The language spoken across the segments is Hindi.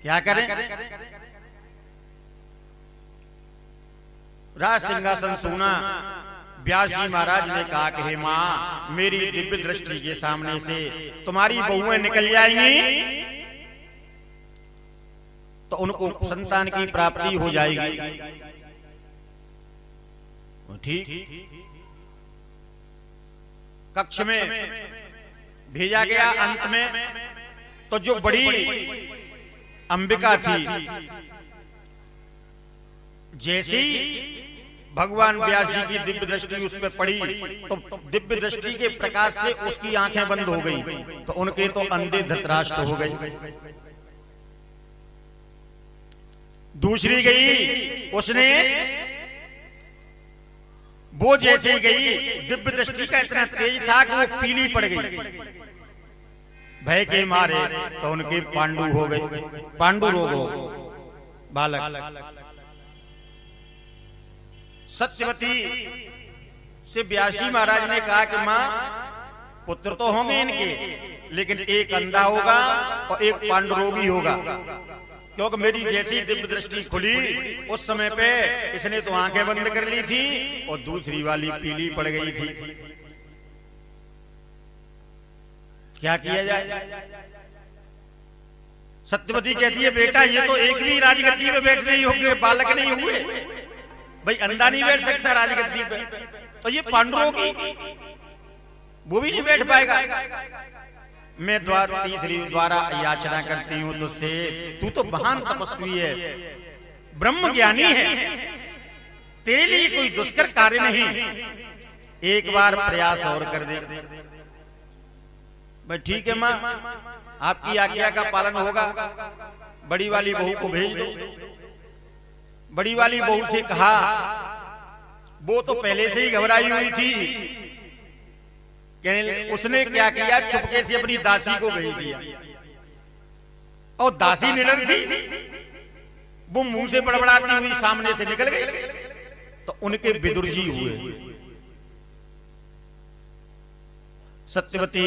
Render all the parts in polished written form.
क्या करें? राज सिंहासन सोना। व्यास जी महाराज ने कहा कि हे मां, मेरी दिव्य दृष्टि के सामने से तुम्हारी बहुएं निकल जाएंगी तो उनको संतान की प्राप्ति हो जाएगी। ठीक। कक्ष में भेजा गया। अंत में तो जो बड़ी अंबिका थी, जैसे ही भगवान व्यास जी की दिव्य दृष्टि उस पर पड़ी तो दिव्य दृष्टि के प्रकाश से उसकी आंखें बंद हो गई, तो उनके तो अंधे धृतराष्ट्र हो गई। दूसरी गई, उसने वो जैसे गई, दिव्य दृष्टि का इतना तेज था कि वो पीली पड़ गई। भय के मारे तो उनके पांडु हो गए, पांडु रोग हो बालक। सत्यवती से व्यास जी महाराज ने कहा कि मां, पुत्र तो होंगे इनके, लेकिन एक अंधा होगा और एक पांडु रोगी होगा, क्योंकि मेरी जैसी दिव्य दृष्टि खुली उस समय पे इसने तो आंखें बंद कर ली थी और दूसरी वाली पीली पड़ गई थी। क्या किया जाए? सत्यवती कहती है, बेटा ये तो एक भी राजगद्दी पे बैठ नहीं होंगे, बालक नहीं हुए भाई, अंधा नहीं बैठ सकता राजगद्दी पे, तो ये पांडुरोगी वो भी नहीं बैठ पाएगा। मैं तीसरी द्वारा याचना करती हूं तुझसे, तू तो महान तपस्वी है, ब्रह्म ज्ञानी है, तेरे लिए कोई दुष्कर कार्य नहीं, एक बार प्रयास और कर दे। भाई ठीक है मां, आपकी आज्ञा का पालन होगा, बड़ी वाली बहू को भेज दो। बड़ी वाली बहू से कहा, वो तो पहले से ही घबराई हुई थी, उसने क्या किया, चुपके से अपनी दासी को भेज दिया, और दासी निडर थी, वो मुंह से बड़बड़ाती हुई सामने से निकल गई, तो उनके विदुर जी हुए। सत्यवती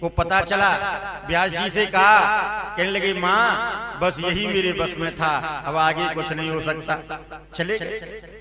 को पता चला, व्यास जी से कहा, कहने लगे मां बस यही मेरे बस में था, अब आगे कुछ नहीं हो सकता, चले गए।